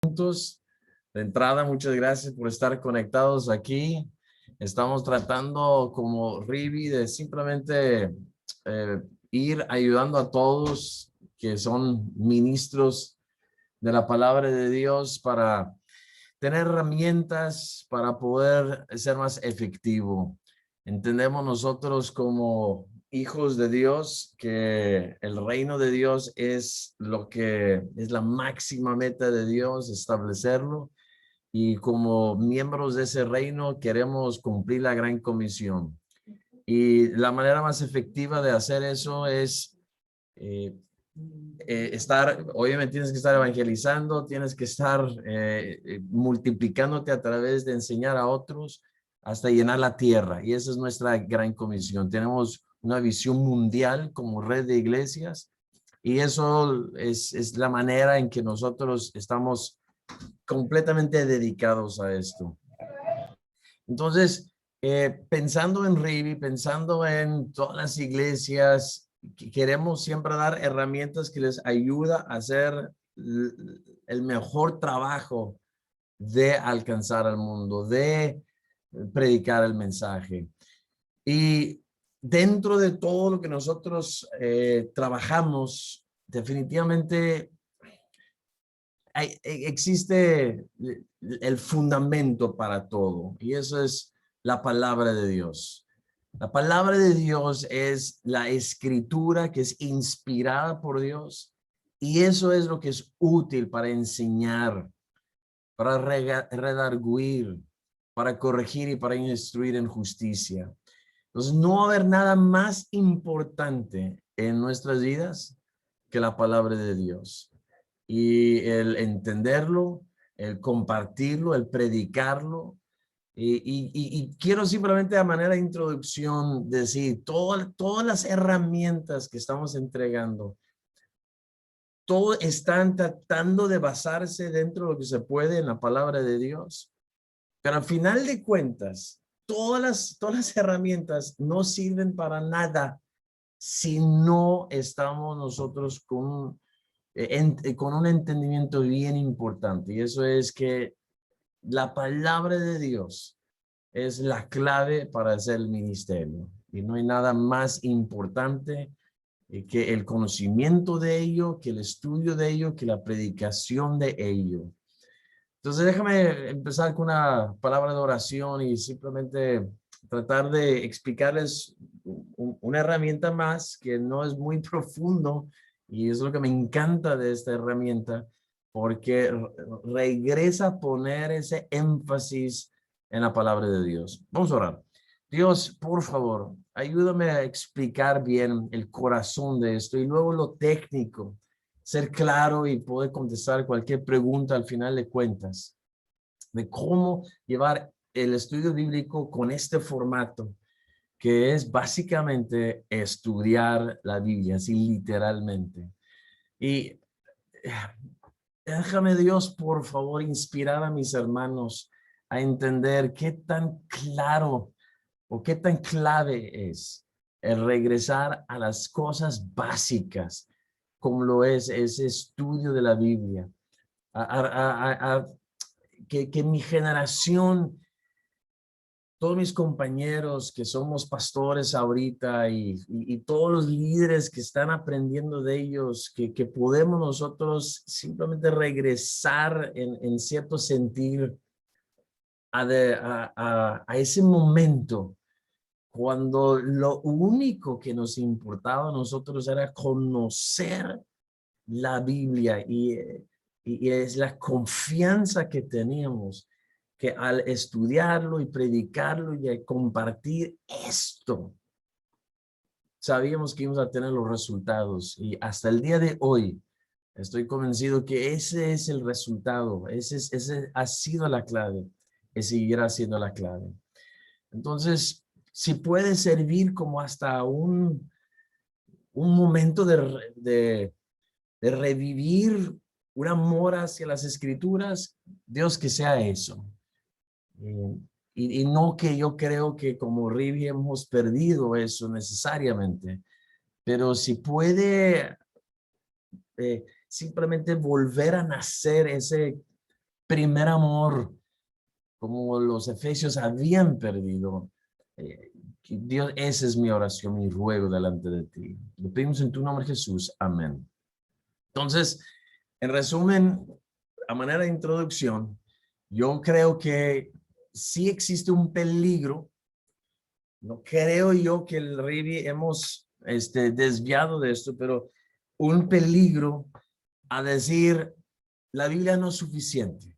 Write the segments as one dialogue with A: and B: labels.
A: juntos. De entrada, muchas gracias por estar conectados aquí. Estamos tratando como Rivi de simplemente eh, ir ayudando a todos que son ministros de la palabra de Dios para tener herramientas para poder ser más efectivo. Entendemos nosotros como hijos de Dios que el reino de Dios es lo que es la máxima meta de Dios, establecerlo. Y como miembros de ese reino queremos cumplir la gran comisión. Y la manera más efectiva de hacer eso es eh, obviamente tienes que estar evangelizando, tienes que estar multiplicándote a través de enseñar a otros hasta llenar la tierra. Y esa es nuestra gran comisión. Tenemos una visión mundial como red de iglesias y eso es la manera en que nosotros estamos completamente dedicados a esto. Entonces, pensando en Rivi, pensando en todas las iglesias, queremos siempre dar herramientas que les ayuda a hacer el mejor trabajo de alcanzar al mundo, de predicar el mensaje. Y dentro de todo lo que nosotros trabajamos, definitivamente existe el fundamento para todo, y eso es la palabra de Dios. La palabra de Dios es la escritura que es inspirada por Dios, y eso es lo que es útil para enseñar, para redarguir, para corregir y para instruir en justicia. Entonces, no va a haber nada más importante en nuestras vidas que la palabra de Dios. Y el entenderlo, el compartirlo, el predicarlo. Y quiero simplemente a manera de introducción decir, todas las herramientas que estamos entregando, todo están tratando de basarse dentro de lo que se puede en la palabra de Dios. Pero al final de cuentas, todas las herramientas no sirven para nada si no estamos nosotros con un entendimiento bien importante, y eso es que la palabra de Dios es la clave para hacer el ministerio, y no hay nada más importante que el conocimiento de ello, que el estudio de ello, que la predicación de ello. Entonces déjame empezar con una palabra de oración y simplemente tratar de explicarles una herramienta más que no es muy profundo, y es lo que me encanta de esta herramienta, porque regresa a poner ese énfasis en la palabra de Dios. Vamos a orar. Dios, por favor, ayúdame a explicar bien el corazón de esto y luego lo técnico, ser claro y poder contestar cualquier pregunta al final de cuentas, de cómo llevar el estudio bíblico con este formato, que es básicamente estudiar la Biblia, así literalmente. Y déjame, Dios, por favor, inspirar a mis hermanos a entender qué tan claro o qué tan clave es el regresar a las cosas básicas, como lo es ese estudio de la Biblia. Que mi generación, todos mis compañeros que somos pastores ahorita y todos los líderes que están aprendiendo de ellos, que podemos nosotros simplemente regresar en cierto sentido a ese momento cuando lo único que nos importaba a nosotros era conocer la Biblia, y es la confianza que teníamos que al estudiarlo y predicarlo y compartir esto, sabíamos que íbamos a tener los resultados, y hasta el día de hoy estoy convencido que ese es el resultado, ese ha sido la clave y seguirá siendo la clave. Entonces, si puede servir como hasta un momento de revivir un amor hacia las escrituras, Dios, que sea eso. Y no que yo creo que como Rivi hemos perdido eso necesariamente, pero si puede simplemente volver a nacer primer amor, como los efesios habían perdido. Dios, esa es mi oración, mi ruego delante de ti. Lo pedimos en tu nombre, Jesús. Amén. Entonces, en resumen, a manera de introducción, yo creo que sí existe un peligro. No creo yo que el Rivi hemos desviado de esto, pero un peligro a decir, la Biblia no es suficiente.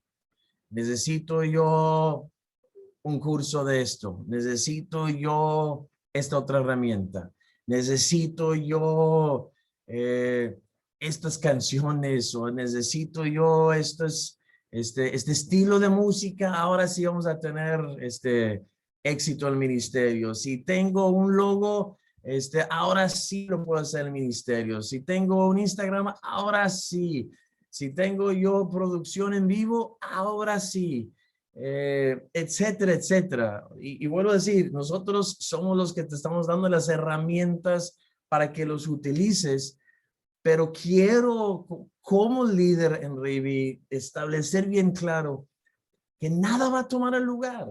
A: Necesito yo un curso de esto. Necesito yo esta otra herramienta. Necesito yo estas canciones o necesito yo este estilo de música. Ahora sí vamos a tener éxito en el ministerio. Si tengo un logo, ahora sí lo puedo hacer en el ministerio. Si tengo un Instagram, ahora sí. Si tengo yo producción en vivo, ahora sí. Etcétera, etcétera. Y vuelvo a decir, nosotros somos los que te estamos dando las herramientas para que los utilices, pero quiero como líder en Rivi establecer bien claro que nada va a tomar el lugar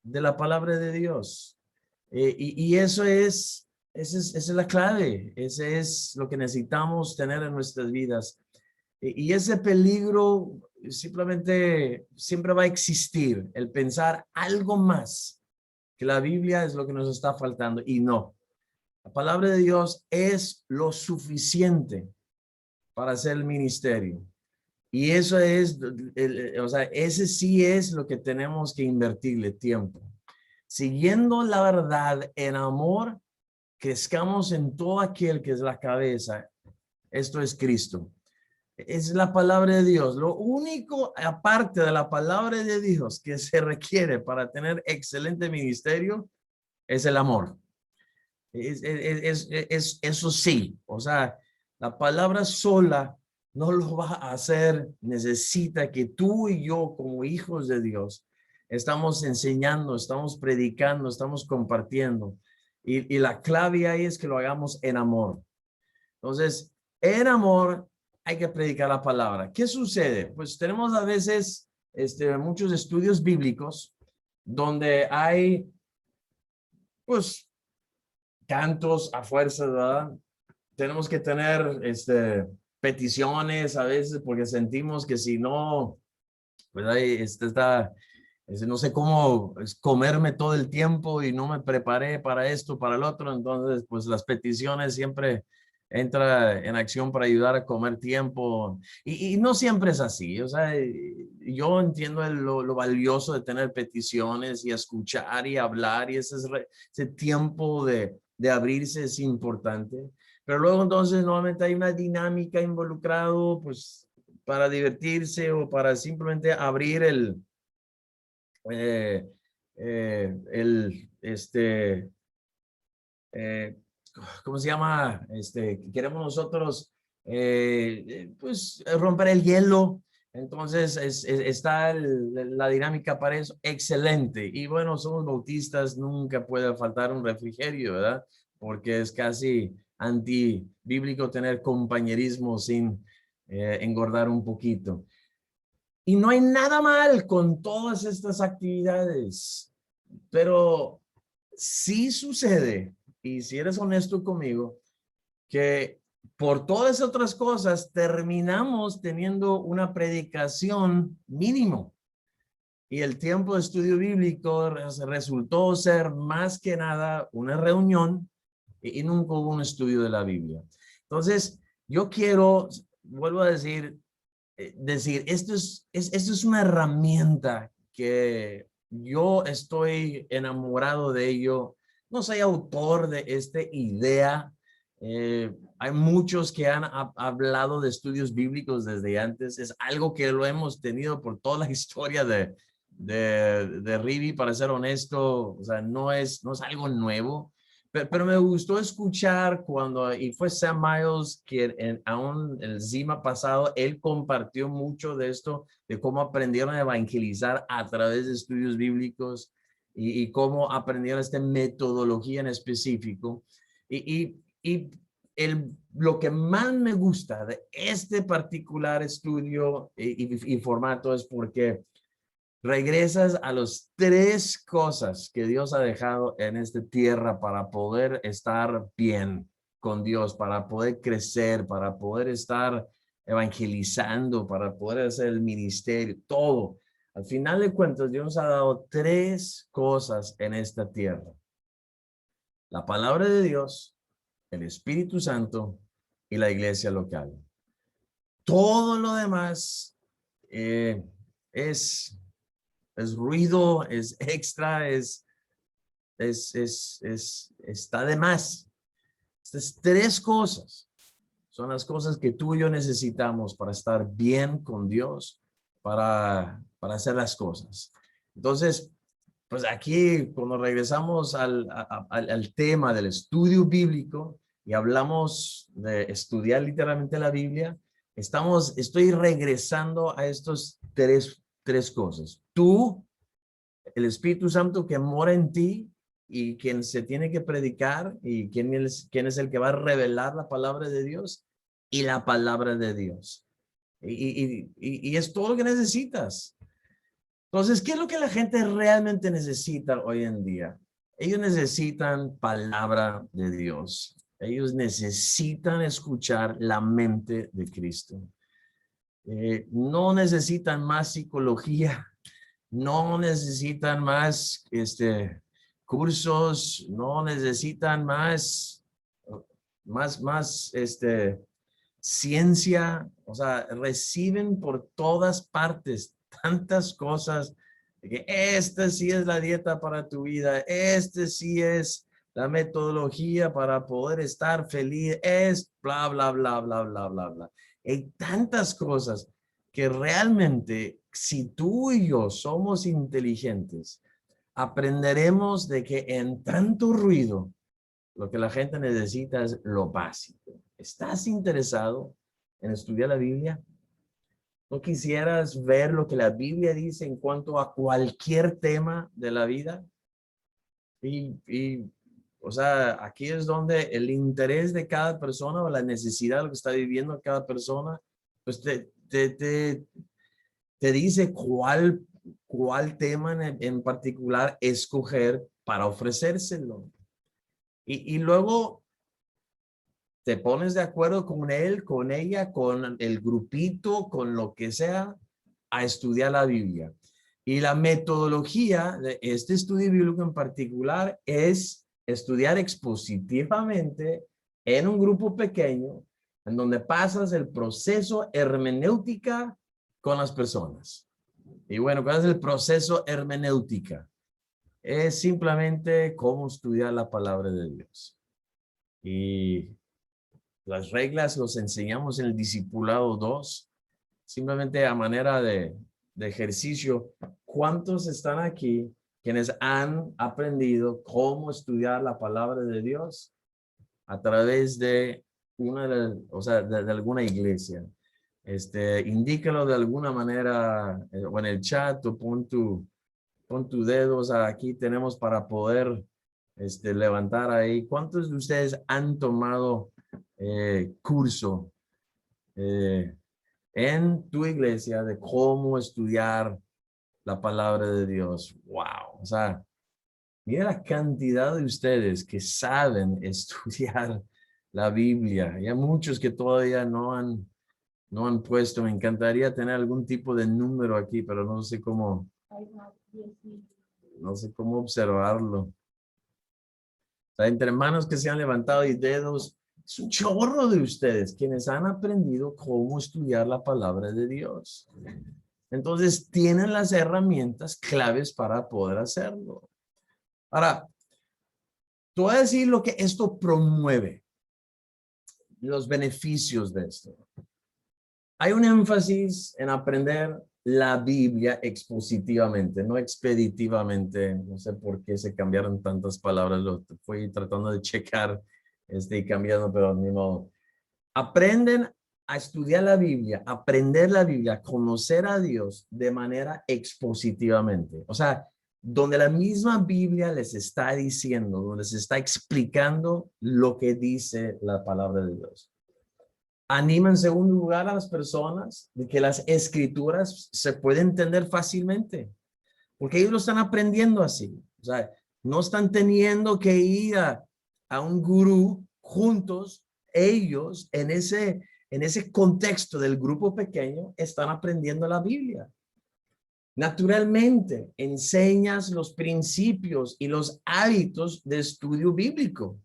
A: de la palabra de Dios. Y eso esa es la clave, ese es lo que necesitamos tener en nuestras vidas. Y ese peligro simplemente siempre va a existir, el pensar algo más que la Biblia es lo que nos está faltando. Y no, la palabra de Dios es lo suficiente para hacer el ministerio. Y eso es, o sea, ese sí es lo que tenemos que invertirle tiempo. Siguiendo la verdad en amor, crezcamos en todo aquel que es la cabeza. Esto es Cristo. Es la palabra de Dios. Lo único, aparte de la palabra de Dios, que se requiere para tener excelente ministerio es el amor. Eso sí, o sea, la palabra sola no lo va a hacer. Necesita que tú y yo, como hijos de Dios, estamos enseñando, estamos predicando, estamos compartiendo. Y la clave ahí es que lo hagamos en amor. Entonces, en amor hay que predicar la palabra. ¿Qué sucede? Pues tenemos a veces muchos estudios bíblicos donde hay, pues, cantos a fuerza, ¿verdad? Tenemos que tener peticiones a veces porque sentimos que si no, pues ahí no sé cómo comerme todo el tiempo y no me preparé para esto, para el otro. Entonces, pues las peticiones siempre entra en acción para ayudar a comer tiempo. Y no siempre es así. O sea, yo entiendo lo valioso de tener peticiones y escuchar y hablar y ese tiempo de abrirse es importante. Pero luego entonces nuevamente hay una dinámica involucrado, pues para divertirse o para simplemente abrir eh, el, eh, ¿cómo se llama? Queremos nosotros, pues, romper el hielo. Entonces, está la dinámica para eso. Excelente. Y bueno, somos bautistas, nunca puede faltar un refrigerio, ¿verdad? Porque es casi antibíblico tener compañerismo sin engordar un poquito. Y no hay nada mal con todas estas actividades, pero sí sucede, y si eres honesto conmigo, que por todas otras cosas terminamos teniendo una predicación mínimo. Y el tiempo de estudio bíblico resultó ser más que nada una reunión y nunca hubo un estudio de la Biblia. Entonces, yo quiero, vuelvo a decir, esto es una herramienta que yo estoy enamorado de ello. No soy autor de esta idea. Hay muchos que han hablado de estudios bíblicos desde antes. Es algo que lo hemos tenido por toda la historia de Rivi, para ser honesto. O sea, no es algo nuevo. Pero me gustó escuchar y fue Sam Miles que aún el Zima pasado, él compartió mucho de esto, de cómo aprendieron a evangelizar a través de estudios bíblicos y cómo aprendieron esta metodología en específico. Y lo que más me gusta de este particular estudio y formato es porque regresas a las tres cosas que Dios ha dejado en esta tierra para poder estar bien con Dios, para poder crecer, para poder estar evangelizando, para poder hacer el ministerio, todo. Al final de cuentas, Dios nos ha dado tres cosas en esta tierra: la palabra de Dios, el Espíritu Santo y la iglesia local. Todo lo demás eh, es ruido, es extra, está de más. Estas tres cosas son las cosas que tú y yo necesitamos para estar bien con Dios, para hacer las cosas. Entonces, pues aquí cuando regresamos al tema del estudio bíblico y hablamos de estudiar literalmente la Biblia, estoy regresando a estos tres cosas. Tú, el Espíritu Santo que mora en ti y quien se tiene que predicar y quién es el que va a revelar la palabra de Dios y la palabra de Dios. Y es todo lo que necesitas. Entonces, ¿qué es lo que la gente realmente necesita hoy en día? Ellos necesitan palabra de Dios. Ellos necesitan escuchar la mente de Cristo. No necesitan más psicología, no necesitan más cursos, no necesitan más ciencia. O sea, reciben por todas partes tantas cosas, de que esta sí es la dieta para tu vida, este sí es la metodología para poder estar feliz, es bla, bla, bla, bla, bla, bla, bla. Hay tantas cosas que realmente, si tú y yo somos inteligentes, aprenderemos de que en tanto ruido, lo que la gente necesita es lo básico. ¿Estás interesado en estudiar la Biblia? ¿No quisieras ver lo que la Biblia dice en cuanto a cualquier tema de la vida? O sea, aquí es donde el interés de cada persona o la necesidad de lo que está viviendo cada persona, pues te dice cuál tema en particular escoger para ofrecérselo. Y luego te pones de acuerdo con él, con ella, con el grupito, con lo que sea, a estudiar la Biblia. Y la metodología de este estudio bíblico en particular es estudiar expositivamente en un grupo pequeño, en donde pasas el proceso hermenéutica con las personas. Y bueno, ¿cuál es el proceso hermenéutica? Es simplemente cómo estudiar la palabra de Dios. Y las reglas los enseñamos en el Discipulado 2, simplemente a manera de ejercicio. ¿Cuántos están aquí quienes han aprendido cómo estudiar la palabra de Dios a través de de alguna iglesia? Indícalo de alguna manera o en el chat o pon tu dedo. O sea, aquí tenemos para poder levantar ahí. ¿Cuántos de ustedes han tomado curso en tu iglesia de cómo estudiar la palabra de Dios? Wow. O sea, mira la cantidad de ustedes que saben estudiar la Biblia. Y hay muchos que todavía no han puesto. Me encantaría tener algún tipo de número aquí, pero no sé cómo observarlo. O sea, entre manos que se han levantado y dedos, es un chorro de ustedes quienes han aprendido cómo estudiar la palabra de Dios. Entonces, tienen las herramientas claves para poder hacerlo. Ahora, te voy a decir lo que esto promueve, los beneficios de esto. Hay un énfasis en aprender la Biblia expositivamente, no expeditivamente. No sé por qué se cambiaron tantas palabras. Lo fui tratando de checar y cambiando, pero ni modo. Aprenden a estudiar la Biblia, aprender la Biblia, conocer a Dios de manera expositivamente. O sea, donde la misma Biblia les está diciendo, donde se está explicando lo que dice la palabra de Dios. Anima en segundo lugar a las personas de que las escrituras se pueden entender fácilmente, porque ellos lo están aprendiendo así. O sea, no están teniendo que ir a un gurú juntos. Ellos en ese contexto del grupo pequeño están aprendiendo la Biblia. Naturalmente, enseñas los principios y los hábitos de estudio bíblico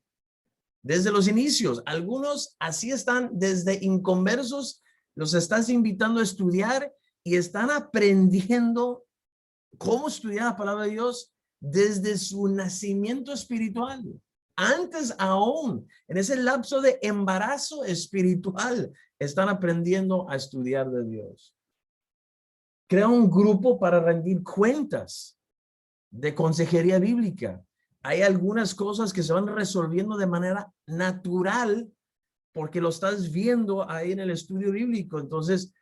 A: desde los inicios. Algunos así están desde inconversos, los estás invitando a estudiar y están aprendiendo cómo estudiar la palabra de Dios desde su nacimiento espiritual. Antes aún, en ese lapso de embarazo espiritual, están aprendiendo a estudiar de Dios. Crea un grupo para rendir cuentas de consejería bíblica. Hay algunas cosas que se van resolviendo de manera natural porque lo estás viendo ahí en el estudio bíblico. Entonces,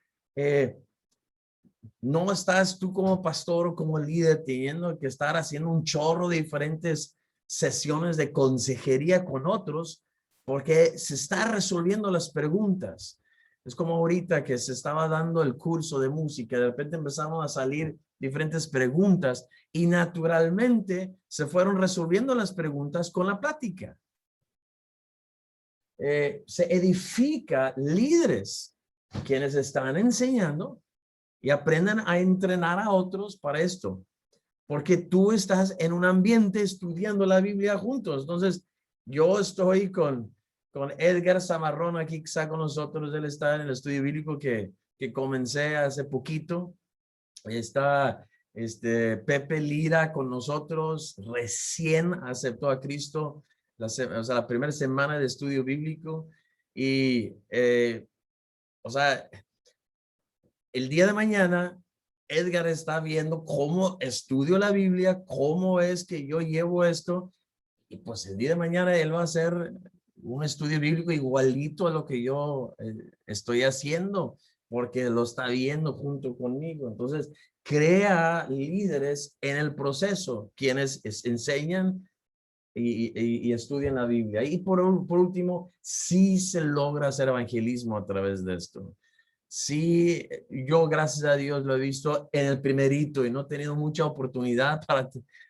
A: no estás tú como pastor o como líder teniendo que estar haciendo un chorro de diferentes sesiones de consejería con otros porque se está resolviendo las preguntas. Es como ahorita que se estaba dando el curso de música, de repente empezaron a salir diferentes preguntas y naturalmente se fueron resolviendo las preguntas con la plática. Se edifica líderes quienes están enseñando y aprenden a entrenar a otros para esto, porque tú estás en un ambiente estudiando la Biblia juntos. Entonces, yo estoy con Edgar Zamarrón aquí que está con nosotros. Él está en el estudio bíblico que comencé hace poquito. Está Pepe Lira con nosotros, recién aceptó a Cristo, la primera semana de estudio bíblico. Y, o sea, el día de mañana, Edgar está viendo cómo estudio la Biblia, cómo es que yo llevo esto. Y pues el día de mañana él va a hacer un estudio bíblico igualito a lo que yo estoy haciendo, porque lo está viendo junto conmigo. Entonces, crea líderes en el proceso, quienes enseñan y estudian la Biblia. Y por último, sí se logra hacer evangelismo a través de esto. Sí, yo gracias a Dios lo he visto en el primerito y no he tenido mucha oportunidad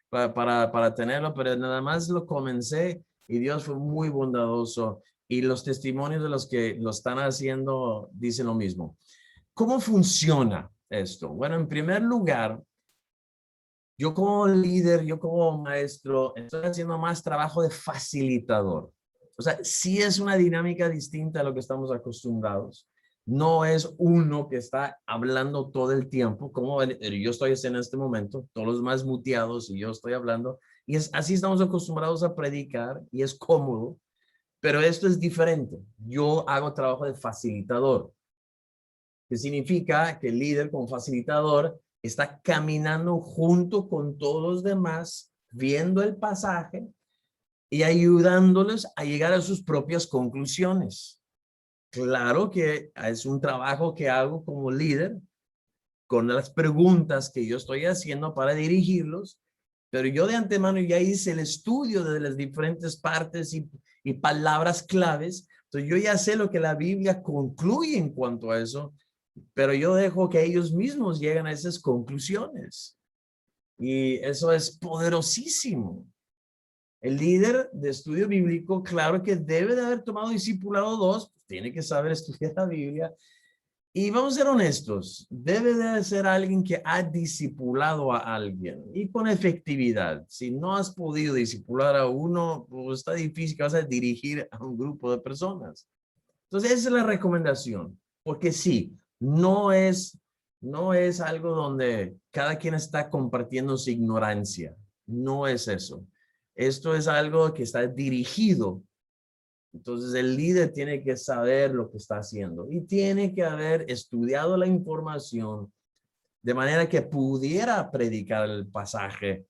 A: para tenerlo, pero nada más lo comencé y Dios fue muy bondadoso y los testimonios de los que lo están haciendo dicen lo mismo. ¿Cómo funciona esto? Bueno, en primer lugar, yo como líder, yo como maestro, estoy haciendo más trabajo de facilitador. O sea, sí es una dinámica distinta a lo que estamos acostumbrados. No es uno que está hablando todo el tiempo, como yo estoy en este momento, todos los más muteados y yo estoy hablando. Y así estamos acostumbrados a predicar y es cómodo, pero esto es diferente. Yo hago trabajo de facilitador, que significa que el líder como facilitador está caminando junto con todos los demás, viendo el pasaje y ayudándoles a llegar a sus propias conclusiones. Claro que es un trabajo que hago como líder con las preguntas que yo estoy haciendo para dirigirlos, pero yo de antemano ya hice el estudio de las diferentes partes y palabras claves. Entonces yo ya sé lo que la Biblia concluye en cuanto a eso, pero yo dejo que ellos mismos lleguen a esas conclusiones. Y eso es poderosísimo. El líder de estudio bíblico, claro que debe de haber tomado discipulado 2, tiene que saber estudiar la Biblia. Y vamos a ser honestos, debe de ser alguien que ha discipulado a alguien y con efectividad. Si no has podido discipular a uno, pues está difícil que vas a dirigir a un grupo de personas. Entonces, esa es la recomendación, porque sí, no es algo donde cada quien está compartiendo su ignorancia. No es eso. Esto es algo que está dirigido. Entonces, el líder tiene que saber lo que está haciendo y tiene que haber estudiado la información de manera que pudiera predicar el pasaje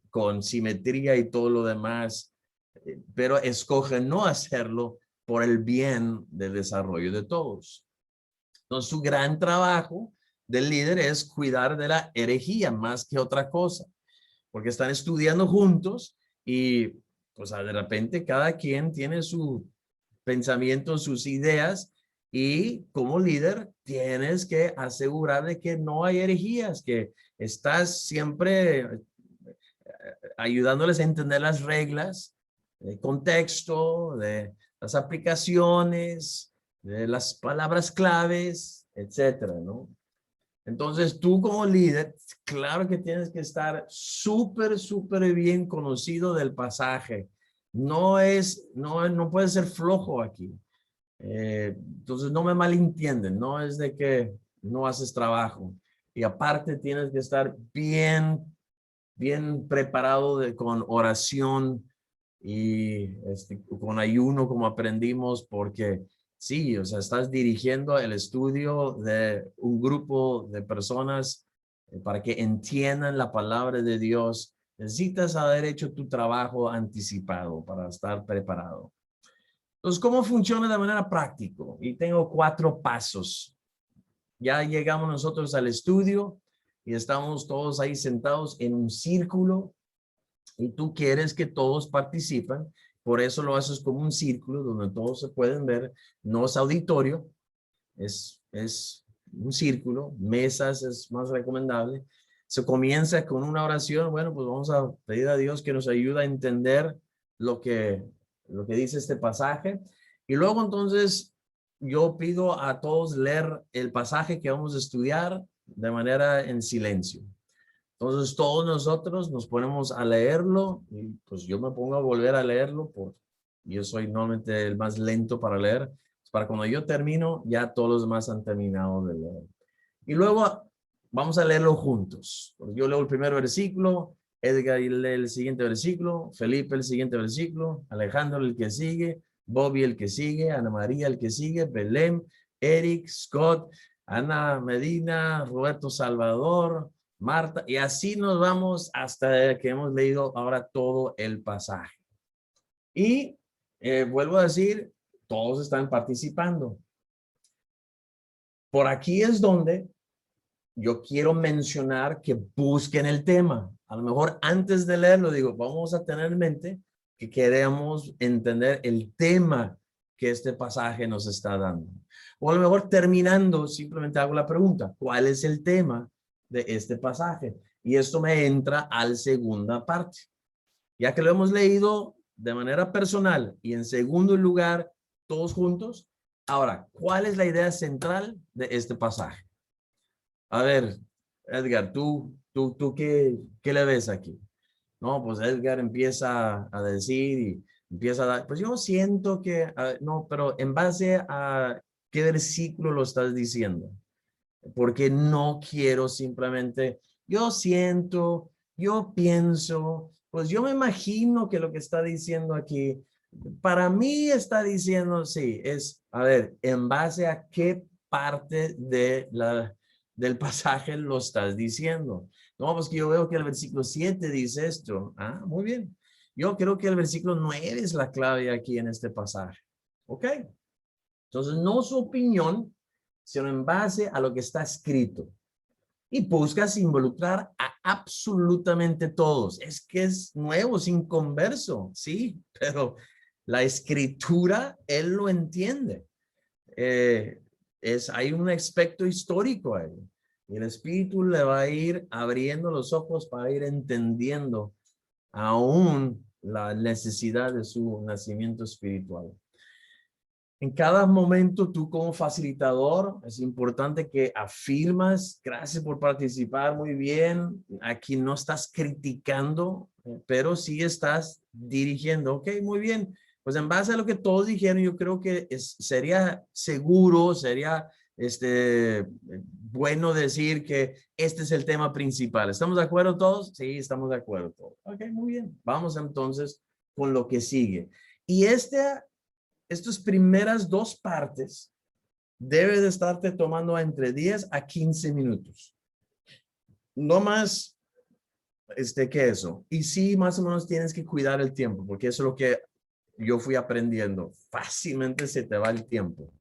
A: con simetría y todo lo demás, pero escoge no hacerlo por el bien del desarrollo de todos. Entonces, su gran trabajo del líder es cuidar de la herejía más que otra cosa. porque están estudiando juntos y pues de repente cada quien tiene su pensamiento, sus ideas, y como líder tienes que asegurar de que no hay herejías, que estás siempre ayudándoles a entender las reglas, el contexto, de las aplicaciones, de las palabras claves, etcétera, ¿no? Entonces, tú como líder, claro que tienes que estar súper bien conocido del pasaje. No puede ser flojo aquí. Entonces, no me malentienden, no es de que no haces trabajo. Y aparte tienes que estar bien preparado con oración y con ayuno, como aprendimos, porque sí, o sea, estás dirigiendo el estudio de un grupo de personas para que entiendan la palabra de Dios. Necesitas haber hecho tu trabajo anticipado para estar preparado. Entonces, ¿cómo funciona de manera práctica? Y tengo 4 pasos. Ya llegamos nosotros al estudio y estamos todos ahí sentados en un círculo y tú quieres que todos participen. Por eso lo haces como un círculo donde todos se pueden ver. No es auditorio, es un círculo. Mesas es más recomendable. Se comienza con una oración. Bueno, pues vamos a pedir a Dios que nos ayude a entender lo que, lo que dice este pasaje. Y luego entonces yo pido a todos leer el pasaje que vamos a estudiar de manera en silencio. Entonces todos nosotros nos ponemos a leerlo y pues yo me pongo a volver a leerlo porque yo soy normalmente el más lento para leer. Para cuando yo termino, ya todos los demás han terminado de leer. Y luego vamos a leerlo juntos. Yo leo el primer versículo, Edgar lee el siguiente versículo, Felipe el siguiente versículo, Alejandro el que sigue, Bobby el que sigue, Ana María el que sigue, Belém, Eric, Scott, Ana Medina, Roberto Salvador, Marta, y así nos vamos hasta que hemos leído ahora todo el pasaje. Y vuelvo a decir, todos están participando. Por aquí es donde yo quiero mencionar que busquen el tema. A lo mejor antes de leerlo digo, vamos a tener en mente que queremos entender el tema que este pasaje nos está dando. O a lo mejor terminando, simplemente hago la pregunta, ¿cuál es el tema de este pasaje? Y esto me entra a la segunda parte. Ya que lo hemos leído de manera personal y en segundo lugar, todos juntos. Ahora, ¿cuál es la idea central de este pasaje? A ver, Edgar, ¿tú qué le ves aquí? No, pues Edgar empieza a decir y empieza a dar, pues yo siento que, no, pero en base a qué versículo lo estás diciendo, porque no quiero simplemente, yo siento, yo pienso, pues yo me imagino que lo que está diciendo aquí, para mí está diciendo, sí, es, a ver, en base a qué parte del pasaje lo estás diciendo. No, pues que yo veo que el versículo 7 dice esto. Ah, muy bien. Yo creo que el versículo 9 es la clave aquí en este pasaje. ¿Ok? Entonces, no su opinión, sino en base a lo que está escrito. Y buscas involucrar a absolutamente todos. Es que es nuevo, es inconverso, sí, pero la escritura, él lo entiende. Eh, hay un aspecto histórico ahí. Y el Espíritu le va a ir abriendo los ojos para ir entendiendo aún la necesidad de su nacimiento espiritual. En cada momento, tú como facilitador, es importante que afirmas, gracias por participar, muy bien. Aquí no estás criticando, pero sí estás dirigiendo. Ok, muy bien. Pues en base a lo que todos dijeron, yo creo que sería seguro, sería bueno decir que este es el tema principal. ¿Estamos de acuerdo todos? Sí, estamos de acuerdo todos. Ok, muy bien. Vamos entonces con lo que sigue. Y estas primeras 2 partes debes de estarte tomando entre 10 a 15 minutos. No más que eso. Y sí, más o menos tienes que cuidar el tiempo, porque eso es lo que yo fui aprendiendo. Fácilmente se te va el tiempo.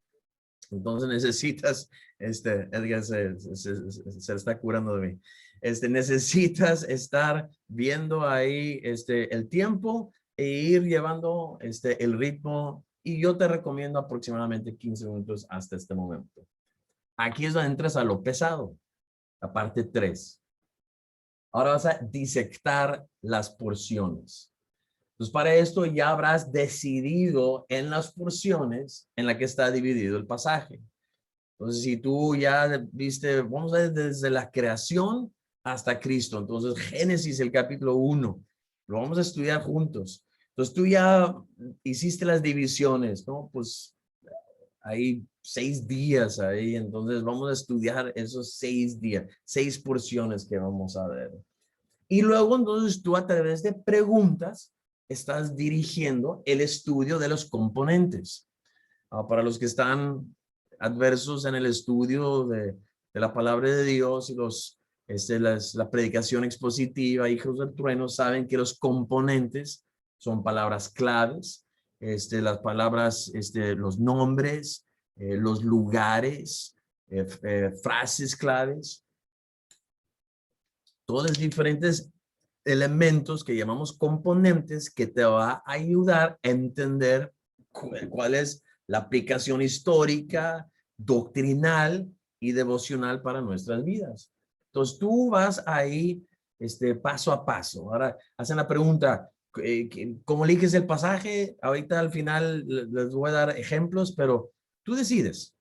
A: Entonces necesitas, Edgar se está curando de mí. necesitas estar viendo ahí el tiempo e ir llevando el ritmo. Y yo te recomiendo aproximadamente 15 minutos hasta este momento. Aquí es donde entras a lo pesado, la parte 3. Ahora vas a disectar las porciones. Entonces, para esto ya habrás decidido en las porciones en la que está dividido el pasaje. Entonces, si tú ya viste, vamos a ver desde la creación hasta Cristo. Entonces, Génesis, el capítulo 1, lo vamos a estudiar juntos. Entonces, tú ya hiciste las divisiones, ¿no? Pues hay 6 días ahí. Entonces, vamos a estudiar esos 6 días, 6 porciones que vamos a ver. Y luego, entonces, tú a través de preguntas estás dirigiendo el estudio de los componentes. Para los que están adversos en el estudio de la palabra de Dios y la predicación expositiva, hijos del trueno, saben que los componentes son palabras claves, las palabras, los nombres, los lugares, frases claves, todos diferentes elementos que llamamos componentes que te va a ayudar a entender cuál es la aplicación histórica, doctrinal y devocional para nuestras vidas. Entonces tú vas ahí paso a paso. Ahora hacen la pregunta, ¿cómo eliges el pasaje? Ahorita al final les voy a dar ejemplos, pero tú decides.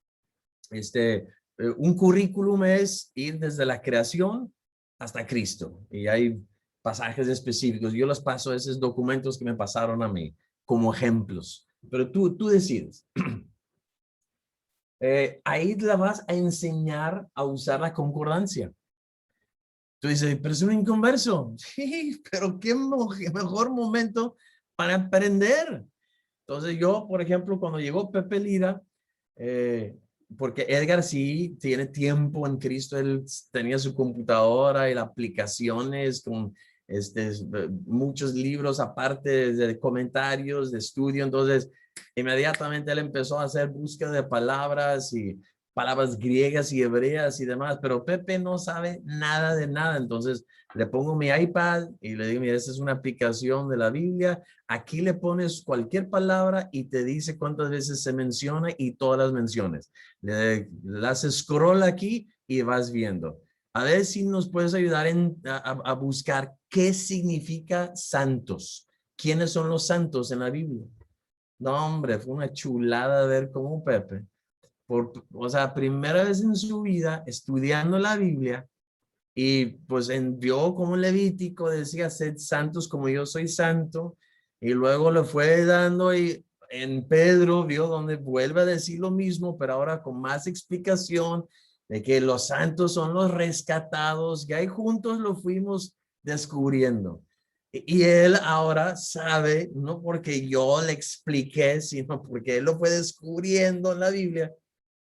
A: Un currículum es ir desde la creación hasta Cristo. Y hay pasajes específicos. Yo los paso a esos documentos que me pasaron a mí como ejemplos. Pero tú decides. Ahí la vas a enseñar a usar la concordancia. Tú dices, pero es un inconverso. Sí, pero qué mejor momento para aprender. Entonces yo, por ejemplo, cuando llegó Pepe Lira, porque Edgar sí tiene tiempo en Cristo, él tenía su computadora y las aplicaciones con muchos libros aparte de comentarios, de estudio. Entonces, inmediatamente él empezó a hacer búsqueda de palabras y palabras griegas y hebreas y demás, pero Pepe no sabe nada de nada. Entonces, le pongo mi iPad y le digo, mira, esta es una aplicación de la Biblia. Aquí le pones cualquier palabra y te dice cuántas veces se menciona y todas las menciones. Le haces scroll aquí y vas viendo. A ver si nos puedes ayudar a buscar qué significa santos. ¿Quiénes son los santos en la Biblia? No, hombre, fue una chulada ver cómo Pepe, o sea, primera vez en su vida estudiando la Biblia, y pues vio como Levítico decía, sed santos como yo soy santo, y luego le fue dando, y en Pedro vio donde vuelve a decir lo mismo, pero ahora con más explicación de que los santos son los rescatados, y ahí juntos lo fuimos descubriendo. Y él ahora sabe, no porque yo le expliqué, sino porque él lo fue descubriendo en la Biblia,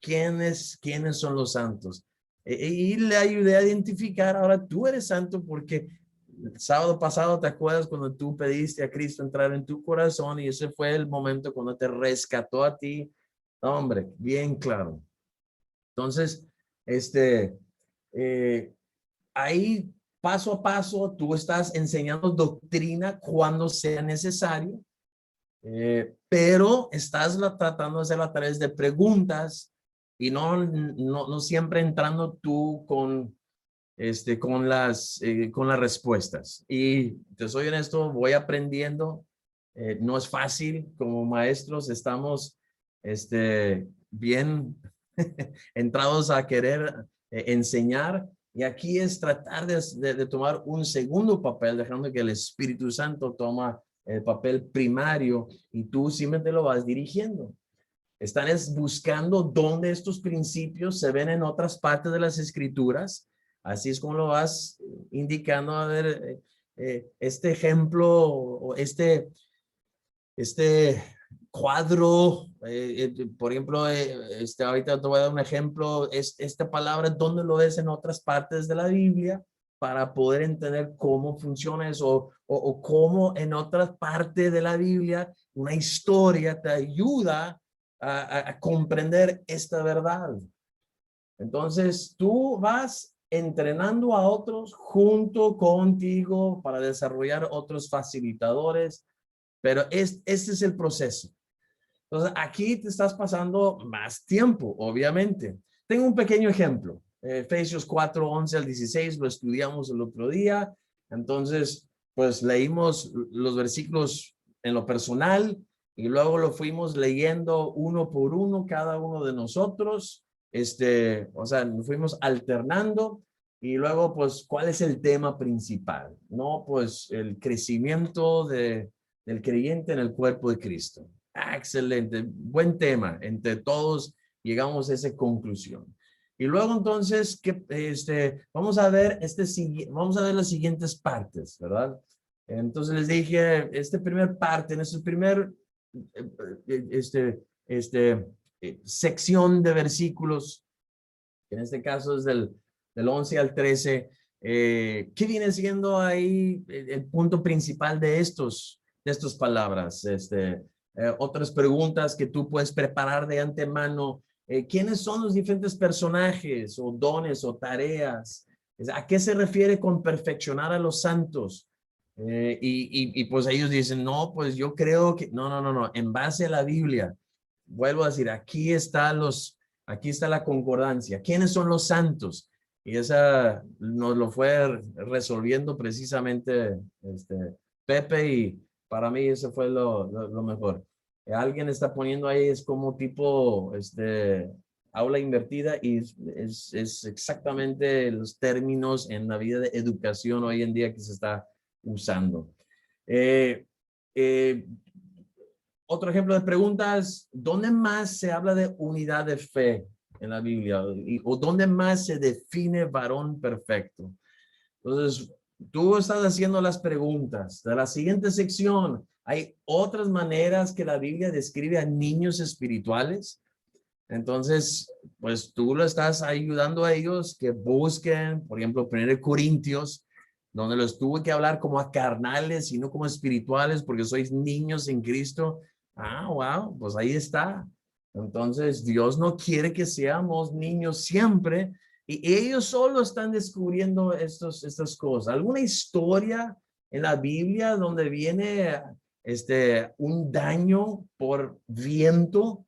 A: quiénes son los santos. Y le ayudé a identificar, ahora tú eres santo porque el sábado pasado, ¿te acuerdas cuando tú pediste a Cristo entrar en tu corazón? Y ese fue el momento cuando te rescató a ti. No, hombre, bien claro. Entonces, eh, ahí paso a paso tú estás enseñando doctrina cuando sea necesario, pero estás tratando de hacerlo a través de preguntas y no siempre entrando tú con las respuestas. Y te soy honesto, voy aprendiendo. No es fácil, como maestros estamos bien entrados a querer enseñar, y aquí es tratar de tomar un segundo papel, dejando que el Espíritu Santo toma el papel primario y tú simplemente lo vas dirigiendo. Están buscando dónde estos principios se ven en otras partes de las Escrituras. Así es como lo vas indicando. A ver, este ejemplo o este cuadro, por ejemplo, ahorita te voy a dar un ejemplo, esta palabra, ¿dónde lo ves en otras partes de la Biblia? Para poder entender cómo funciona eso, o cómo en otras partes de la Biblia una historia te ayuda a comprender esta verdad. Entonces tú vas entrenando a otros junto contigo para desarrollar otros facilitadores, pero este es el proceso. Entonces, aquí te estás pasando más tiempo, obviamente. Tengo un pequeño ejemplo. Efesios 4, 11 al 16, lo estudiamos el otro día. Entonces, pues leímos los versículos en lo personal y luego lo fuimos leyendo uno por uno, cada uno de nosotros. O sea, nos fuimos alternando y luego, pues, ¿cuál es el tema principal? No, pues, el crecimiento del creyente en el cuerpo de Cristo. Excelente, buen tema. Entre todos llegamos a esa conclusión. Y luego entonces, vamos a ver vamos a ver las siguientes partes, ¿verdad? Entonces les dije, primer parte, en este primer, sección de versículos, que en este caso es del 11 al 13, ¿qué viene siendo ahí el punto principal de estas palabras? Otras preguntas que tú puedes preparar de antemano. ¿Quiénes son los diferentes personajes o dones o tareas? ¿A qué se refiere con perfeccionar a los santos? Y pues ellos dicen, no, pues yo creo que, no, en base a la Biblia, vuelvo a decir, aquí está la concordancia. ¿Quiénes son los santos? Y esa nos lo fue resolviendo precisamente Pepe y para mí eso fue lo mejor. Alguien está poniendo ahí, es como tipo aula invertida y es exactamente los términos en la vida de educación hoy en día que se está usando. Eh, eh, Otro ejemplo de preguntas, ¿dónde más se habla de unidad de fe en la Biblia? ¿O dónde más se define varón perfecto? Entonces, tú estás haciendo las preguntas. De la siguiente sección, ¿hay otras maneras que la Biblia describe a niños espirituales? Entonces, pues tú lo estás ayudando a ellos que busquen, por ejemplo, 1 Corintios, donde los tuve que hablar como a carnales y no como espirituales, porque sois niños en Cristo. Ah, wow, pues ahí está. Entonces, Dios no quiere que seamos niños siempre, y ellos solo están descubriendo estas cosas. ¿Alguna historia en la Biblia donde viene un daño por viento?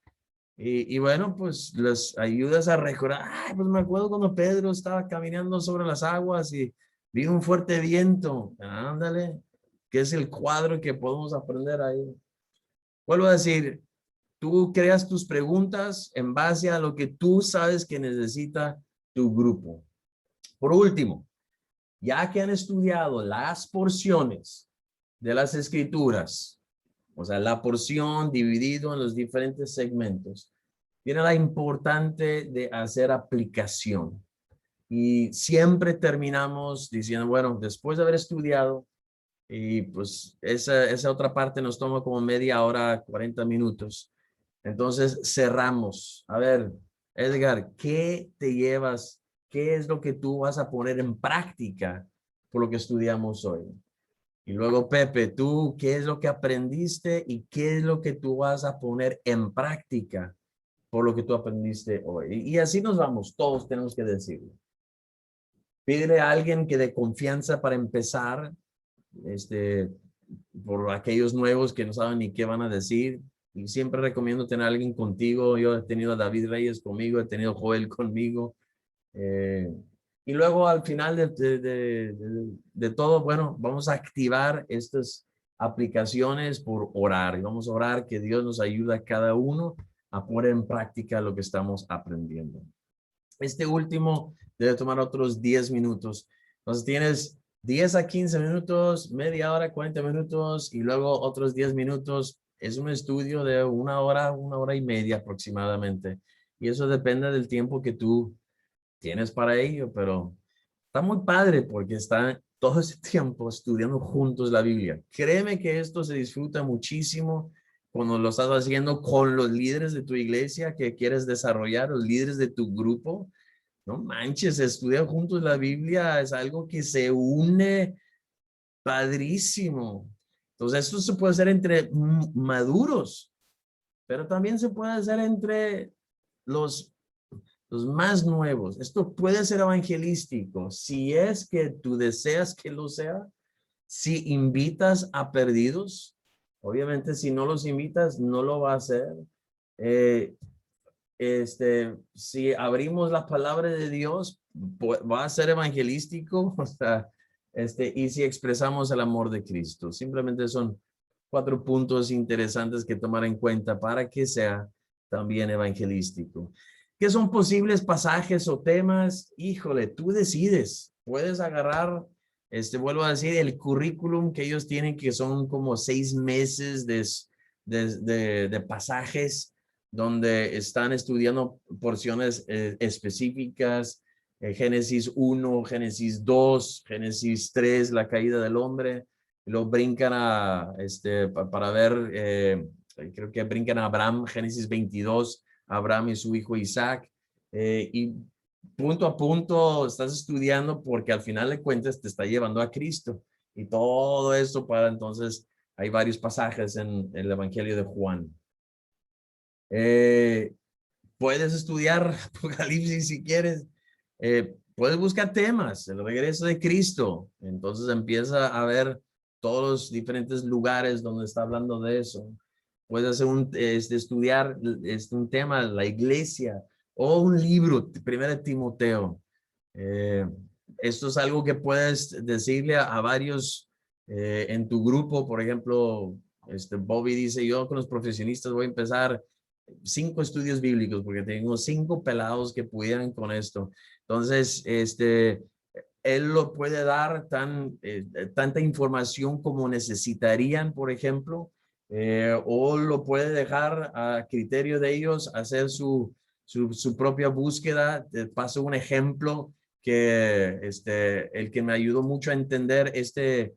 A: Y bueno, pues les ayudas a recordar. Ay, pues me acuerdo cuando Pedro estaba caminando sobre las aguas y vino un fuerte viento. Ándale, que es el cuadro que podemos aprender ahí. Vuelvo a decir, tú creas tus preguntas en base a lo que tú sabes que necesita tu grupo. Por último, ya que han estudiado las porciones de las escrituras, o sea, la porción dividido en los diferentes segmentos, viene la importante de hacer aplicación. Y siempre terminamos diciendo, bueno, después de haber estudiado, y pues esa otra parte nos toma como media hora, 40 minutos. Entonces cerramos. A ver, Edgar, ¿qué te llevas? ¿Qué es lo que tú vas a poner en práctica por lo que estudiamos hoy? Y luego, Pepe, tú, ¿qué es lo que aprendiste y qué es lo que tú vas a poner en práctica por lo que tú aprendiste hoy? Y así nos vamos, todos tenemos que decirlo. Pídele a alguien que dé confianza para empezar, por aquellos nuevos que no saben ni qué van a decir. Y siempre recomiendo tener a alguien contigo. Yo he tenido a David Reyes conmigo, he tenido a Joel conmigo. Y luego al final de todo, bueno, vamos a activar estas aplicaciones por orar. Y vamos a orar que Dios nos ayude a cada uno a poner en práctica lo que estamos aprendiendo. Este último debe tomar otros 10 minutos. Entonces tienes 10 a 15 minutos, media hora, 40 minutos y luego otros 10 minutos. Es un estudio de una hora y media aproximadamente. Y eso depende del tiempo que tú tienes para ello, pero está muy padre porque están todo ese tiempo estudiando juntos la Biblia. Créeme que esto se disfruta muchísimo cuando lo estás haciendo con los líderes de tu iglesia que quieres desarrollar, los líderes de tu grupo. No manches, estudiar juntos la Biblia es algo que se une padrísimo. Entonces, esto se puede hacer entre maduros, pero también se puede hacer entre los los más nuevos. Esto puede ser evangelístico si es que tú deseas que lo sea. Si invitas a perdidos, obviamente si no los invitas, no lo va a hacer. Eh, si abrimos la palabra de Dios, va a ser evangelístico, o sea, y si expresamos el amor de Cristo. Simplemente son 4 puntos interesantes que tomar en cuenta para que sea también evangelístico. ¿Qué son posibles pasajes o temas? Híjole, tú decides. Puedes agarrar, vuelvo a decir, el currículum que ellos tienen, que son como 6 meses de pasajes donde están estudiando porciones específicas, Génesis 1, Génesis 2, Génesis 3, la caída del hombre, lo brincan a, para ver, creo que brincan a Abraham, Génesis 22, Abraham y su hijo Isaac, y punto a punto estás estudiando porque al final de cuentas te está llevando a Cristo, y todo esto para entonces, hay varios pasajes en el Evangelio de Juan. Eh, puedes estudiar Apocalipsis si quieres. Puedes buscar temas, el regreso de Cristo. Entonces empieza a ver todos los diferentes lugares donde está hablando de eso. Puedes hacer estudiar un tema, la iglesia, o un libro, Primera de Timoteo. Eh, esto es algo que puedes decirle a varios en tu grupo. Por ejemplo, Bobby dice, yo con los profesionistas voy a empezar 5 estudios bíblicos porque tengo 5 pelados que pudieran con esto. Entonces, él lo puede dar tanta información como necesitarían, por ejemplo, o lo puede dejar a criterio de ellos hacer su propia búsqueda. Te paso un ejemplo que el que me ayudó mucho a entender este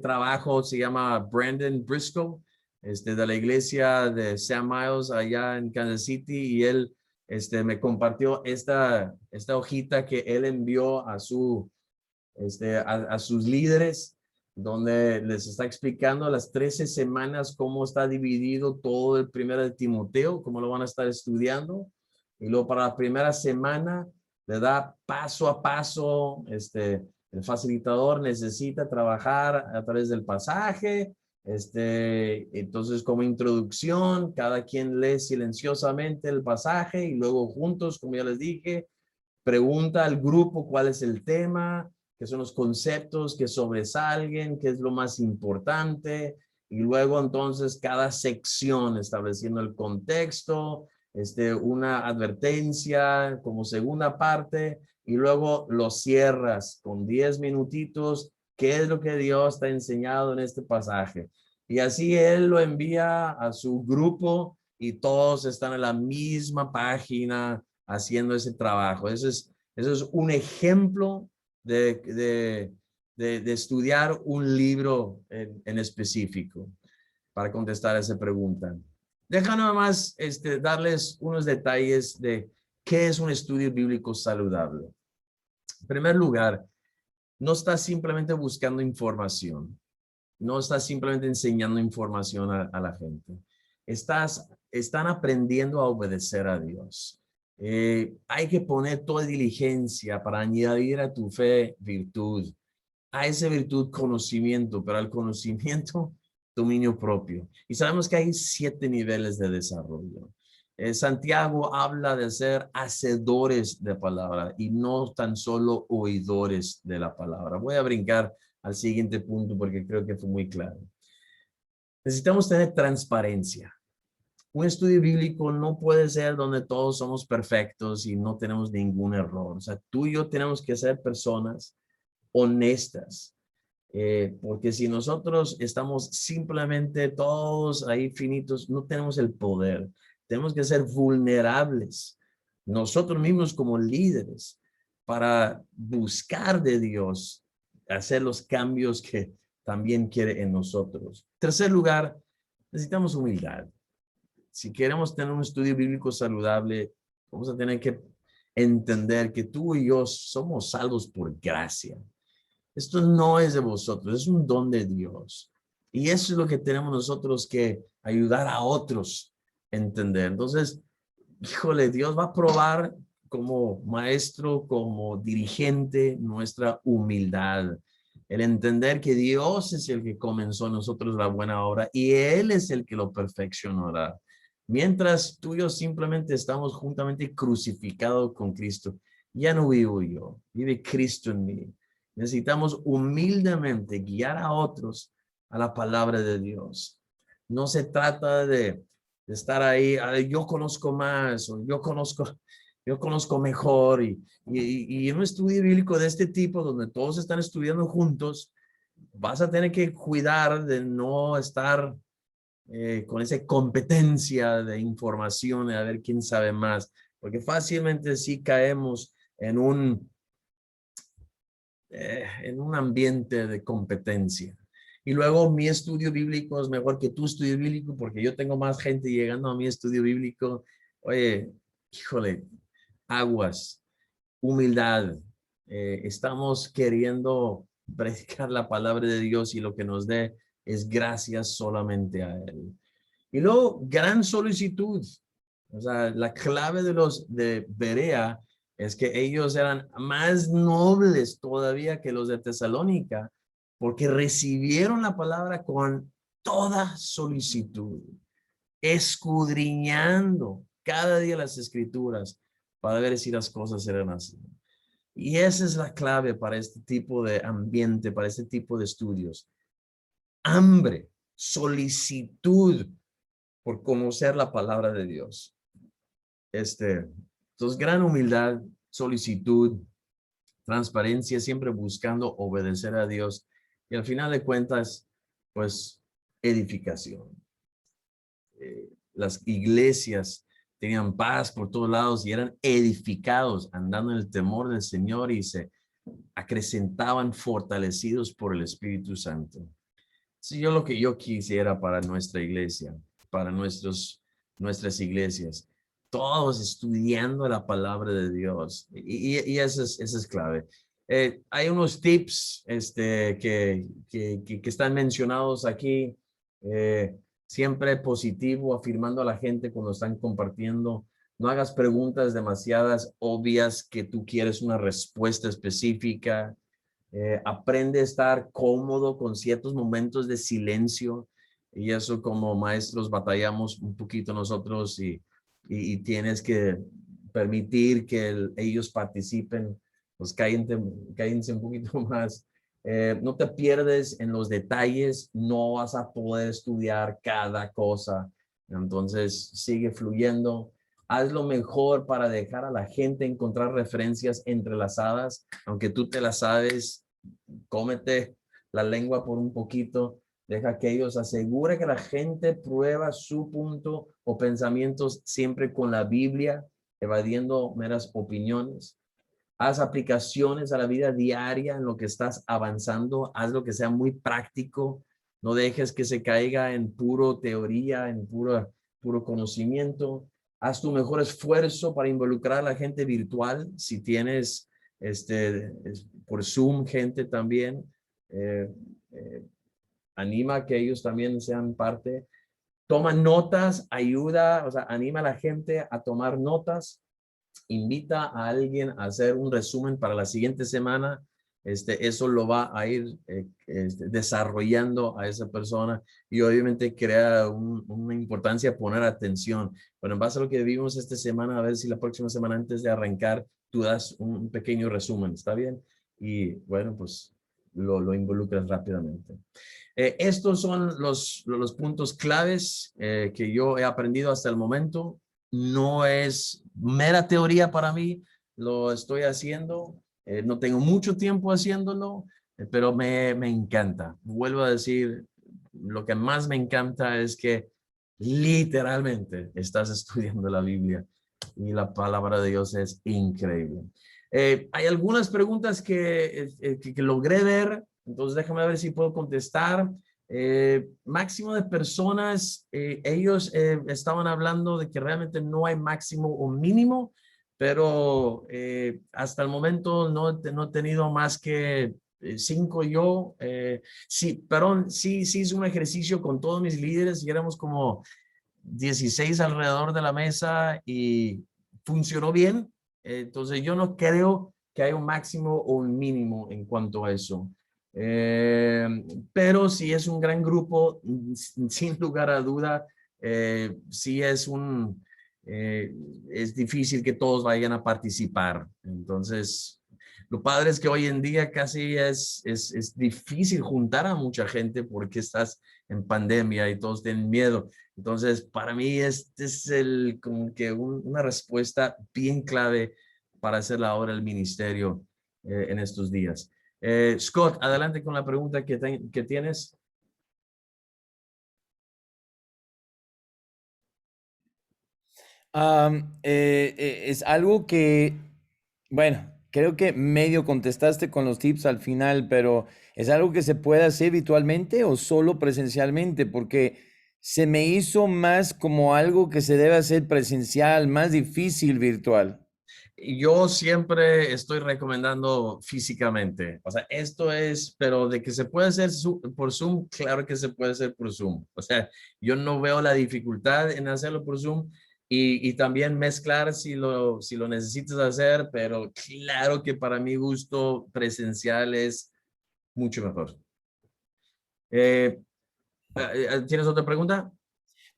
A: trabajo se llama Brandon Briscoe, de la iglesia de Sam Miles allá en Kansas City, y él me compartió esta hojita que él envió a sus líderes, donde les está explicando las 13 semanas cómo está dividido todo el primero de Timoteo, cómo lo van a estar estudiando. Y luego para la primera semana le da paso a paso, el facilitador necesita trabajar a través del pasaje. Entonces, como introducción, cada quien lee silenciosamente el pasaje y luego juntos, como ya les dije, pregunta al grupo cuál es el tema, qué son los conceptos que sobresalen, qué es lo más importante, y luego entonces cada sección estableciendo el contexto, una advertencia como segunda parte, y luego lo cierras con 10 minutitos, qué es lo que Dios te ha enseñado en este pasaje. Y así él lo envía a su grupo y todos están en la misma página haciendo ese trabajo. Eso es un ejemplo de estudiar un libro en específico para contestar a esa pregunta. Deja nada más darles unos detalles de qué es un estudio bíblico saludable. En primer lugar, no estás simplemente buscando información. No estás simplemente enseñando información a la gente. Están aprendiendo a obedecer a Dios. Hay que poner toda diligencia para añadir a tu fe virtud. A esa virtud conocimiento, pero al conocimiento dominio propio. Y sabemos que hay 7 niveles de desarrollo. Santiago habla de ser hacedores de palabra y no tan solo oidores de la palabra. Voy a brincar al siguiente punto porque creo que fue muy claro. Necesitamos tener transparencia. Un estudio bíblico no puede ser donde todos somos perfectos y no tenemos ningún error. O sea, tú y yo tenemos que ser personas honestas. Porque si nosotros estamos simplemente todos ahí finitos, no tenemos el poder. Tenemos que ser vulnerables nosotros mismos como líderes para buscar de Dios, hacer los cambios que también quiere en nosotros. En tercer lugar, necesitamos humildad. Si queremos tener un estudio bíblico saludable, vamos a tener que entender que tú y yo somos salvos por gracia. Esto no es de vosotros, es un don de Dios. Y eso es lo que tenemos nosotros que ayudar a otros a entender. Entonces, híjole, Dios va a probar como maestro, como dirigente, nuestra humildad. El entender que Dios es el que comenzó en nosotros la buena obra y Él es el que lo perfeccionará. Mientras tú y yo simplemente estamos juntamente crucificados con Cristo, ya no vivo yo, vive Cristo en mí. Necesitamos humildemente guiar a otros a la palabra de Dios. No se trata de estar ahí, yo conozco más, o yo conozco mejor, y en un estudio bíblico de este tipo, donde todos están estudiando juntos, vas a tener que cuidar de no estar con esa competencia de información, de a ver quién sabe más, porque fácilmente sí caemos en un ambiente de competencia. Y luego mi estudio bíblico es mejor que tu estudio bíblico porque yo tengo más gente llegando a mi estudio bíblico. Oye, híjole, aguas, humildad. Estamos queriendo predicar la palabra de Dios y lo que nos dé es gracias solamente a Él. Y luego, gran solicitud. O sea, la clave de los de Berea es que ellos eran más nobles todavía que los de Tesalónica, porque recibieron la palabra con toda solicitud, escudriñando cada día las escrituras para ver si las cosas eran así. Y esa es la clave para este tipo de ambiente, para este tipo de estudios. Hambre, solicitud por conocer la palabra de Dios. Entonces, gran humildad, solicitud, transparencia, siempre buscando obedecer a Dios. Y al final de cuentas, pues, edificación. Las iglesias tenían paz por todos lados y eran edificados, andando en el temor del Señor y se acrecentaban fortalecidos por el Espíritu Santo. Sí, yo lo que yo quisiera para nuestra iglesia, para nuestras iglesias, todos estudiando la palabra de Dios. Y eso es clave. Hay unos tips que están mencionados aquí. Siempre positivo, afirmando a la gente cuando están compartiendo. No hagas preguntas demasiadas obvias que tú quieres una respuesta específica. Aprende a estar cómodo con ciertos momentos de silencio y eso como maestros batallamos un poquito nosotros y tienes que permitir que ellos participen, pues cállense un poquito más. No te pierdes en los detalles, no vas a poder estudiar cada cosa, entonces sigue fluyendo. Haz lo mejor para dejar a la gente encontrar referencias entrelazadas, aunque tú te las sabes, cómete la lengua por un poquito, deja que ellos asegure que la gente prueba su punto o pensamientos siempre con la Biblia, evadiendo meras opiniones. Haz aplicaciones a la vida diaria en lo que estás avanzando, haz lo que sea muy práctico, no dejes que se caiga en puro teoría, en puro conocimiento. Haz tu mejor esfuerzo para involucrar a la gente virtual, si tienes por Zoom gente también, eh, eh, anima a que ellos también sean parte. Toma notas, ayuda, o sea, anima a la gente a tomar notas, invita a alguien a hacer un resumen para la siguiente semana. Eso lo va a ir desarrollando a esa persona y obviamente crea una importancia poner atención. Bueno, en base a lo que vimos esta semana, a ver si la próxima semana antes de arrancar, tú das un pequeño resumen, ¿está bien? Y bueno, pues lo involucras rápidamente. Estos son los puntos claves que yo he aprendido hasta el momento. No es mera teoría para mí, lo estoy haciendo. No tengo mucho tiempo haciéndolo, pero me encanta. Vuelvo a decir, lo que más me encanta es que literalmente estás estudiando la Biblia y la palabra de Dios es increíble. Hay algunas preguntas que logré ver, entonces déjame ver si puedo contestar. Máximo de personas, ellos estaban hablando de que realmente no hay máximo o mínimo, pero hasta el momento no he tenido más que 5 yo. Sí, perdón, sí hice un ejercicio con todos mis líderes y éramos como 16 alrededor de la mesa y funcionó bien. Entonces yo no creo que hay un máximo o un mínimo en cuanto a eso. Eh, pero si es un gran grupo, sin lugar a duda, sí es difícil que todos vayan a participar. Entonces, lo padre es que hoy en día casi es difícil juntar a mucha gente porque estás en pandemia y todos tienen miedo. Entonces, para mí este es como que una respuesta bien clave para hacer la obra del ministerio en estos días. Scott, adelante con la pregunta que tienes.
B: Es algo que, bueno, creo que medio contestaste con los tips al final, pero ¿es algo que se puede hacer virtualmente o solo presencialmente? Porque se me hizo más como algo que se debe hacer presencial, más difícil virtual.
A: Yo siempre estoy recomendando físicamente. O sea, esto es, pero de que se puede hacer por Zoom, claro que se puede hacer por Zoom. O sea, yo no veo la dificultad en hacerlo por Zoom y también mezclar si lo necesitas hacer, pero claro que para mi gusto presencial es mucho mejor. Eh, ¿Tienes otra pregunta?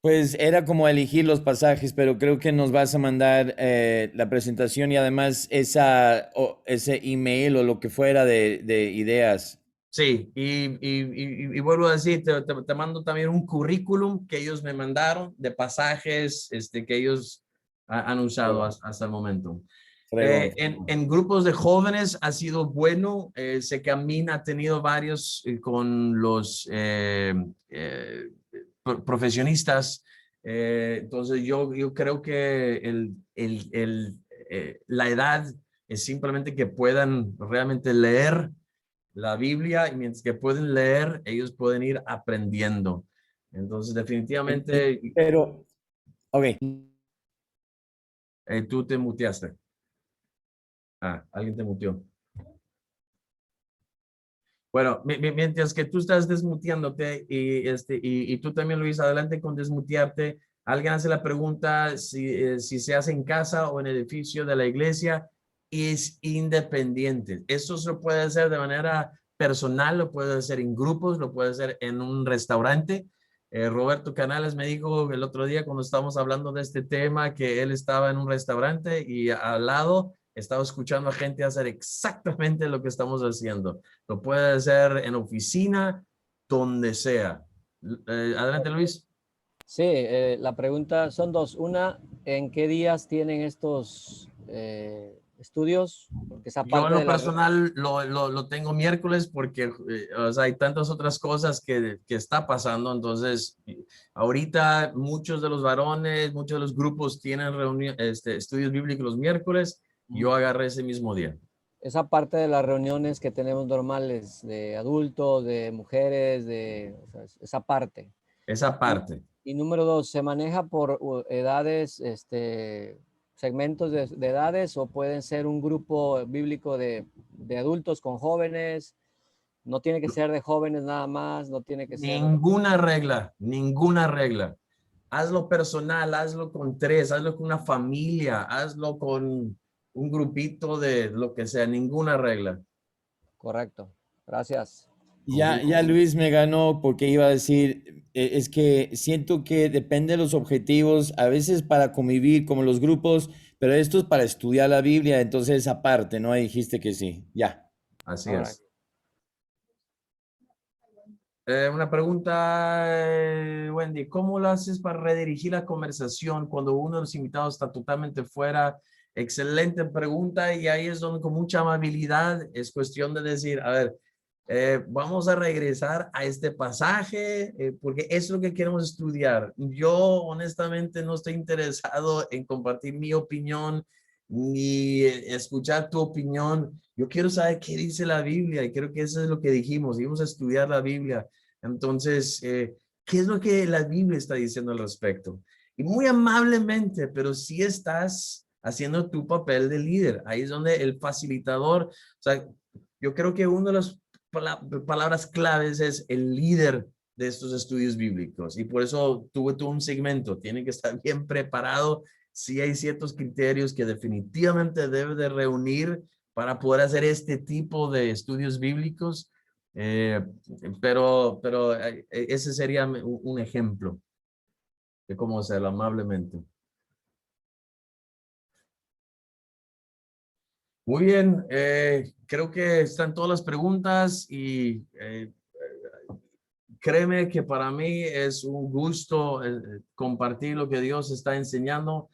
B: Pues era como elegir los pasajes, pero creo que nos vas a mandar la presentación y además ese email o lo que fuera de ideas.
A: Sí, y vuelvo a decir, te mando también un currículum que ellos me mandaron de pasajes que ellos han usado
B: Fregón,
A: hasta el momento.
B: fregón,
A: En grupos de jóvenes ha sido bueno. Sé que Amin ha tenido varios con los profesionistas. Entonces yo creo que la edad es simplemente que puedan realmente leer la Biblia y mientras que pueden leer, ellos pueden ir aprendiendo. Entonces, definitivamente,
B: pero, ok.
A: tú te muteaste. Ah, alguien te muteó. Bueno, mientras que tú estás desmuteándote y tú también, Luis, adelante con desmutearte. Alguien hace la pregunta si se hace en casa o en el edificio de la iglesia, es independiente. Eso se puede hacer de manera personal, lo puede hacer en grupos, lo puede hacer en un restaurante. Roberto Canales me dijo el otro día cuando estábamos hablando de este tema que él estaba en un restaurante y al lado estaba escuchando a gente hacer exactamente lo que estamos haciendo. Lo puede hacer en oficina, donde sea. Adelante, Luis.
C: Sí, la pregunta son dos. Una, ¿en qué días tienen estos estudios? Porque esa
A: Yo
C: parte
A: en lo
C: de la...
A: personal lo tengo miércoles porque o sea, hay tantas otras cosas que está pasando. Entonces, ahorita muchos de los varones, muchos de los grupos tienen estudios bíblicos los miércoles. Yo agarré ese mismo día.
C: Esa parte de las reuniones que tenemos normales de adultos, de mujeres, o sea, esa parte.
A: Esa
C: Y,
A: parte.
C: y número dos, ¿se maneja por edades, segmentos de edades o pueden ser un grupo bíblico de adultos con jóvenes? No tiene que ser de jóvenes nada más, no tiene que ser...
A: Ninguna regla, ninguna regla. Hazlo personal, hazlo con tres, hazlo con una familia, hazlo con un grupito de lo que sea, ninguna regla.
C: Correcto. Gracias.
A: Con
B: Ya
A: gusto.
B: Luis me ganó porque iba a decir, es que siento que depende de los objetivos, a veces para convivir como los grupos, pero esto es para estudiar la Biblia, entonces aparte, ¿no? Ahí dijiste que sí, ya.
A: Así
C: All right.
A: es. Una pregunta, Wendy, ¿cómo lo haces para redirigir la conversación cuando uno de los invitados está totalmente fuera? Excelente pregunta y ahí es donde con mucha amabilidad es cuestión de decir, a ver, vamos a regresar a este pasaje porque es lo que queremos estudiar. Yo honestamente no estoy interesado en compartir mi opinión ni escuchar tu opinión. Yo quiero saber qué dice la Biblia y creo que eso es lo que dijimos, íbamos a estudiar la Biblia. Entonces, ¿qué es lo que la Biblia está diciendo al respecto? Y muy amablemente, pero sí estás haciendo tu papel de líder. Ahí es donde el facilitador, o sea, yo creo que una de las palabras claves es el líder de estos estudios bíblicos. Y por eso tuve todo un segmento. Tienen que estar bien preparado. Sí hay ciertos criterios que definitivamente debe de reunir para poder hacer este tipo de estudios bíblicos. Pero ese sería un ejemplo de cómo hacerlo amablemente. Muy bien, creo que están todas las preguntas y créeme que para mí es un gusto compartir lo que Dios está enseñando.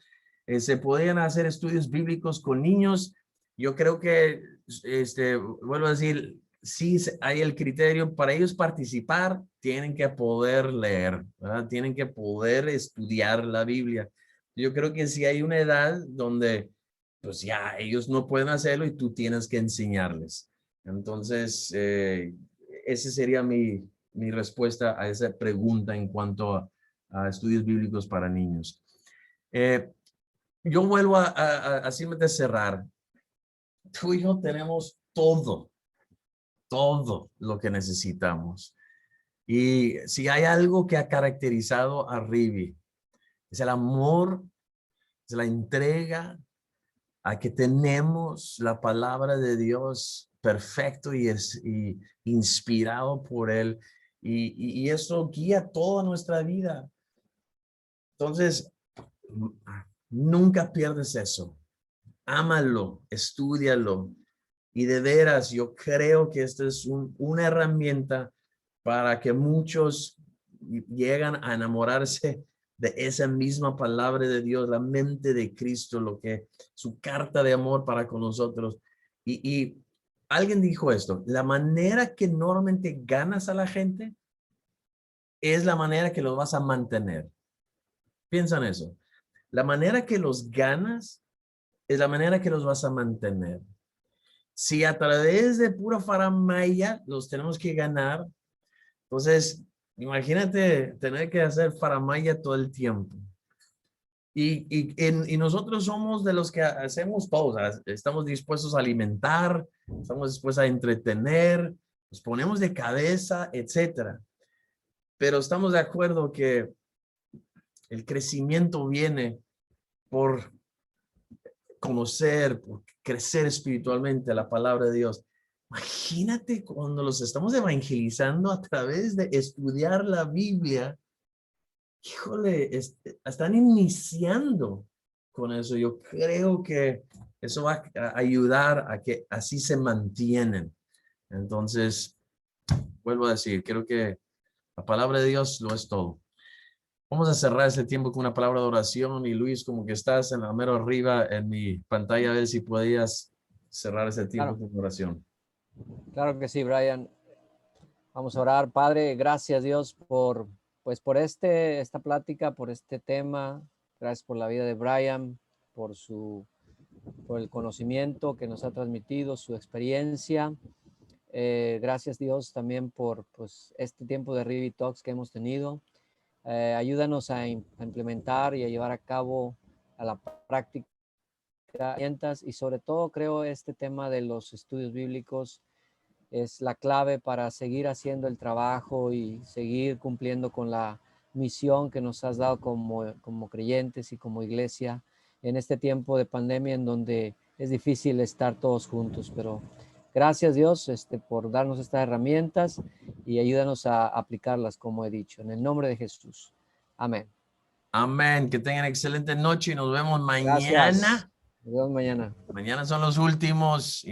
A: Se podían hacer estudios bíblicos con niños. Yo creo que, vuelvo a decir, sí hay el criterio para ellos participar, tienen que poder leer, ¿verdad? Tienen que poder estudiar la Biblia. Yo creo que si hay una edad donde, pues ya, ellos no pueden hacerlo y tú tienes que enseñarles. Entonces, ese sería mi respuesta a esa pregunta en cuanto a estudios bíblicos para niños. Yo vuelvo a simplemente cerrar. Tú y yo tenemos todo lo que necesitamos. Y si hay algo que ha caracterizado a Rivi, es el amor, es la entrega a que tenemos la palabra de Dios perfecto y inspirado por Él. Y eso guía toda nuestra vida. Entonces, nunca pierdes eso. Ámalo, estúdialo. Y de veras, yo creo que esta es una herramienta para que muchos llegan a enamorarse de esa misma palabra de Dios, la mente de Cristo, lo que su carta de amor para con nosotros. Y alguien dijo esto, la manera que normalmente ganas a la gente es la manera que los vas a mantener. Piensa en eso. La manera que los ganas es la manera que los vas a mantener. Si a través de pura faramaya los tenemos que ganar, entonces imagínate tener que hacer faramaya todo el tiempo. Y nosotros somos de los que hacemos todo, o sea, estamos dispuestos a alimentar, estamos dispuestos a entretener, nos ponemos de cabeza, etcétera. Pero estamos de acuerdo que el crecimiento viene por conocer, por crecer espiritualmente la palabra de Dios. Imagínate cuando los estamos evangelizando a través de estudiar la Biblia. Híjole, están iniciando con eso. Yo creo que eso va a ayudar a que así se mantienen. Entonces, vuelvo a decir, creo que la palabra de Dios lo es todo. Vamos a cerrar este tiempo con una palabra de oración. Y Luis, como que estás en la mero arriba en mi pantalla, a ver si podías cerrar ese tiempo con oración.
C: Claro que sí, Brian. Vamos a orar. Padre, gracias Dios por esta plática, por este tema. Gracias por la vida de Brian, por el conocimiento que nos ha transmitido, su experiencia. Gracias Dios también por este tiempo de Rivi Talks que hemos tenido. Ayúdanos a implementar y a llevar a cabo a la práctica y sobre todo creo este tema de los estudios bíblicos es la clave para seguir haciendo el trabajo y seguir cumpliendo con la misión que nos has dado como creyentes y como iglesia en este tiempo de pandemia en donde es difícil estar todos juntos, pero gracias Dios por darnos estas herramientas y ayúdanos a aplicarlas como he dicho, en el nombre de Jesús. Amén.
A: Amén. Que tengan excelente noche y nos vemos
C: Gracias.
A: mañana.
C: Nos vemos mañana.
A: Mañana son los últimos.